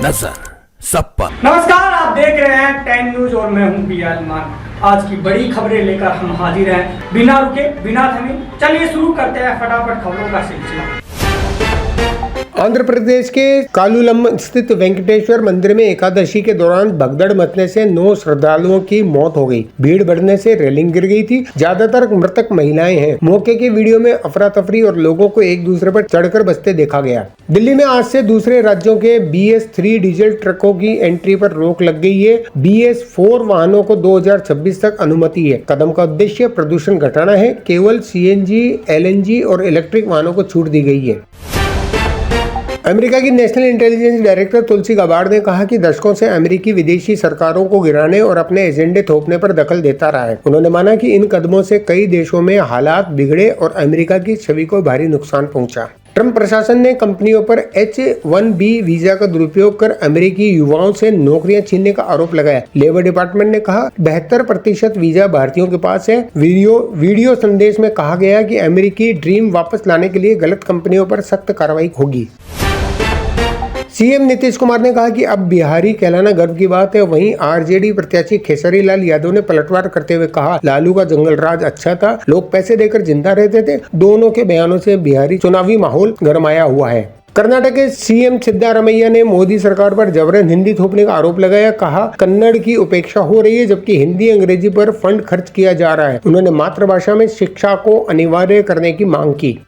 नजर सब पर। नमस्कार, आप देख रहे हैं 10 न्यूज और मैं हूं बियालमान। आज की बड़ी खबरें लेकर हम हाजिर हैं, बिना रुके बिना थमे। चलिए शुरू करते हैं फटाफट खबरों का सिलसिला। आंध्र प्रदेश के कालुलम स्थित वेंकटेश्वर मंदिर में एकादशी के दौरान भगदड़ मचने से 9 श्रद्धालुओं की मौत हो गई। भीड़ बढ़ने से रेलिंग गिर गई थी। ज्यादातर मृतक महिलाएं हैं। मौके के वीडियो में अफरा तफरी और लोगों को एक दूसरे पर चढ़कर बसते देखा गया। दिल्ली में आज से दूसरे राज्यों के BS3 डीजल ट्रकों की एंट्री पर रोक लग गई है। BS4 वाहनों को 2026 तक अनुमति है। कदम का उद्देश्य प्रदूषण घटाना है। केवल CNG, LNG और इलेक्ट्रिक वाहनों को छूट दी गई है। अमेरिका की नेशनल इंटेलिजेंस डायरेक्टर तुलसी गबार्ड ने कहा कि दशकों से अमेरिकी विदेशी सरकारों को गिराने और अपने एजेंडे थोपने पर दखल देता रहा है। उन्होंने माना कि इन कदमों से कई देशों में हालात बिगड़े और अमेरिका की छवि को भारी नुकसान पहुंचा। ट्रंप प्रशासन ने कंपनियों पर H-1B वीजा का दुरुपयोग कर अमेरिकी युवाओं से नौकरियां छीनने का आरोप लगाया। लेबर डिपार्टमेंट ने कहा 72% वीजा भारतीयों के पास है। वीडियो संदेश में कहा गया कि अमेरिकी ड्रीम वापस लाने के लिए गलत कंपनियों पर सख्त कार्रवाई होगी। CM नीतीश कुमार ने कहा कि अब बिहारी कहलाना गर्व की बात है। वहीं RJD प्रत्याशी खेसारी लाल यादव ने पलटवार करते हुए कहा, लालू का जंगल राज अच्छा था, लोग पैसे देकर जिंदा रहते थे। दोनों के बयानों से बिहारी चुनावी माहौल गरमाया हुआ है। कर्नाटक के CM सिद्धारमैया ने मोदी सरकार पर जबरन हिंदी थोपने का आरोप लगाया। कहा, कन्नड़ की उपेक्षा हो रही है जबकि हिंदी अंग्रेजी पर फंड खर्च किया जा रहा है। उन्होंने मातृभाषा में शिक्षा को अनिवार्य करने की मांग की।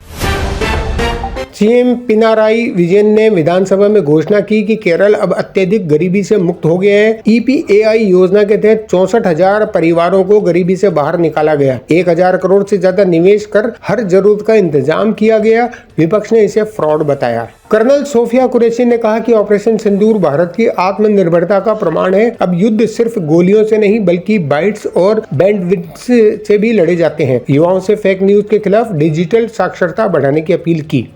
CM पिनाराई विजयन ने विधानसभा में घोषणा की कि केरल अब अत्यधिक गरीबी से मुक्त हो गया है। EPAI योजना के तहत 64,000 परिवारों को गरीबी से बाहर निकाला गया। 1,000 करोड़ से ज्यादा निवेश कर हर जरूरत का इंतजाम किया गया। विपक्ष ने इसे फ्रॉड बताया। कर्नल सोफिया कुरैशी ने कहा कि ऑपरेशन सिंदूर भारत की आत्मनिर्भरता का प्रमाण है। अब युद्ध सिर्फ गोलियों से नहीं बल्कि बाइट्स और बैंडविड्थ से भी लड़े जाते हैं। युवाओं से फेक न्यूज के खिलाफ डिजिटल साक्षरता बढ़ाने की अपील की।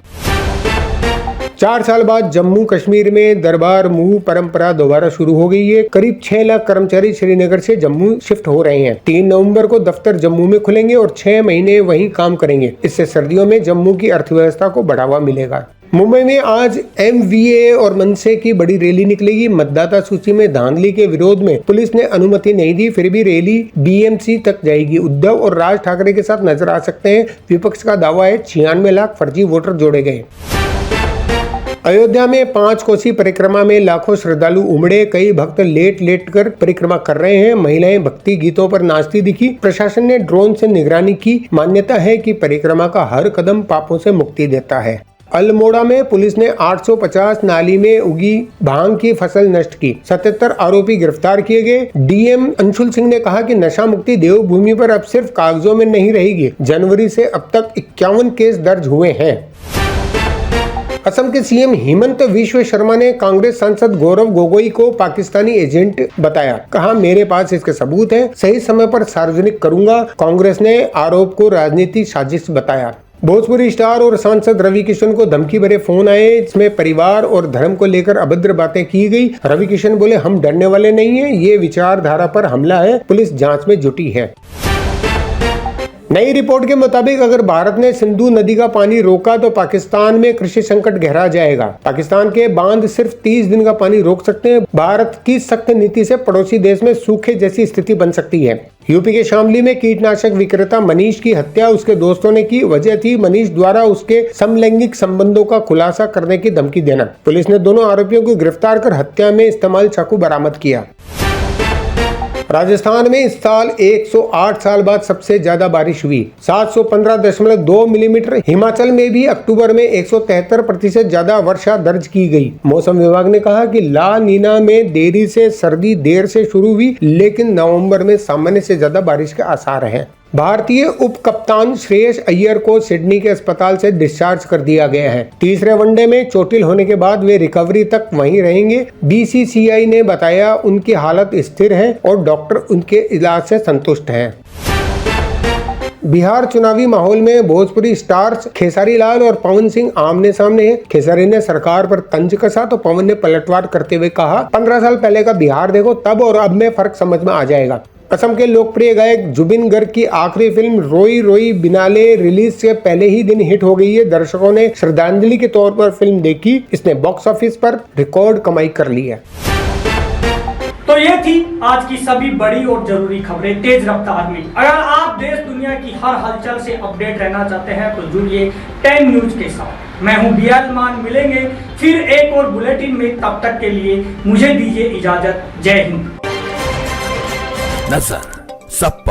4 साल बाद जम्मू कश्मीर में दरबार मूव परंपरा दोबारा शुरू हो गई है। करीब 6 लाख कर्मचारी श्रीनगर से जम्मू शिफ्ट हो रहे हैं। 3 नवंबर को दफ्तर जम्मू में खुलेंगे और 6 महीने वहीं काम करेंगे। इससे सर्दियों में जम्मू की अर्थव्यवस्था को बढ़ावा मिलेगा। मुंबई में आज MVA और मनसे की बड़ी रैली निकलेगी। मतदाता सूची में धांधली के विरोध में पुलिस ने अनुमति नहीं दी, फिर भी रैली BMC तक जाएगी। उद्धव और राज ठाकरे के साथ नजर आ सकते हैं। विपक्ष का दावा है 96 लाख फर्जी वोटर जोड़े गए। अयोध्या में 5 कोसी परिक्रमा में लाखों श्रद्धालु उमड़े। कई भक्त लेट कर परिक्रमा कर रहे हैं। महिलाएं भक्ति गीतों पर नाचती दिखी। प्रशासन ने ड्रोन से निगरानी की। मान्यता है कि परिक्रमा का हर कदम पापों से मुक्ति देता है। अल्मोड़ा में पुलिस ने 850 नाली में उगी भांग की फसल नष्ट की। 77 आरोपी गिरफ्तार किए गए। DM अंशुल सिंह ने कहा कि नशा मुक्ति देवभूमि पर अब सिर्फ कागजों में नहीं रहेगी। जनवरी से अब तक 51 केस दर्ज हुए हैं। असम के CM हिमंत विश्व शर्मा ने कांग्रेस सांसद गौरव गोगोई को पाकिस्तानी एजेंट बताया। कहा, मेरे पास इसके सबूत हैं, सही समय पर सार्वजनिक करूंगा। कांग्रेस ने आरोप को राजनीतिक साजिश बताया। भोजपुरी स्टार और सांसद रवि किशन को धमकी भरे फोन आए। इसमें परिवार और धर्म को लेकर अभद्र बातें की गई। रवि किशन बोले, हम डरने वाले नहीं है, ये विचारधारा पर हमला है। पुलिस जांच में जुटी है। नई रिपोर्ट के मुताबिक अगर भारत ने सिंधु नदी का पानी रोका तो पाकिस्तान में कृषि संकट गहरा जाएगा। पाकिस्तान के बांध सिर्फ 30 दिन का पानी रोक सकते हैं। भारत की सख्त नीति से पड़ोसी देश में सूखे जैसी स्थिति बन सकती है। यूपी के शामली में कीटनाशक विक्रेता मनीष की हत्या उसके दोस्तों ने की। वजह थी मनीष द्वारा उसके समलैंगिक संबंधों का खुलासा करने की धमकी देना। पुलिस ने दोनों आरोपियों को गिरफ्तार कर हत्या में इस्तेमाल चाकू बरामद किया। राजस्थान में इस साल 108 साल बाद सबसे ज्यादा बारिश हुई, 715.2 मिलीमीटर। हिमाचल में भी अक्टूबर में 173% ज्यादा वर्षा दर्ज की गई। मौसम विभाग ने कहा कि ला नीना में देरी से सर्दी देर से शुरू हुई, लेकिन नवंबर में सामान्य से ज्यादा बारिश के आसार हैं। भारतीय उप कप्तान श्रेयस अय्यर को सिडनी के अस्पताल से डिस्चार्ज कर दिया गया है। तीसरे वनडे में चोटिल होने के बाद वे रिकवरी तक वहीं रहेंगे। BCCI ने बताया उनकी हालत स्थिर है और डॉक्टर उनके इलाज से संतुष्ट हैं। बिहार चुनावी माहौल में भोजपुरी स्टार्स खेसारी लाल और पवन सिंह आमने सामने हैं। खेसारी ने सरकार पर तंज कसा तो पवन ने पलटवार करते हुए कहा, 15 साल पहले का बिहार देखो, तब और अब में फर्क समझ में आ जाएगा। असम के लोकप्रिय गायक जुबिन गर्ग की आखिरी फिल्म रोई रोई बिनाले रिलीज से पहले ही दिन हिट हो गई है। दर्शकों ने श्रद्धांजलि के तौर पर फिल्म देखी। इसने बॉक्स ऑफिस पर रिकॉर्ड कमाई कर ली है। तो ये थी आज की सभी बड़ी और जरूरी खबरें तेज रफ्तार में। अगर आप देश दुनिया की हर हलचल से अपडेट रहना चाहते हैं तो जुड़िए 10 न्यूज के साथ। मैं हूं बियाल मान, मिलेंगे फिर एक और बुलेटिन में। तब तक के लिए मुझे दीजिए इजाजत। जय हिंद। नजर सब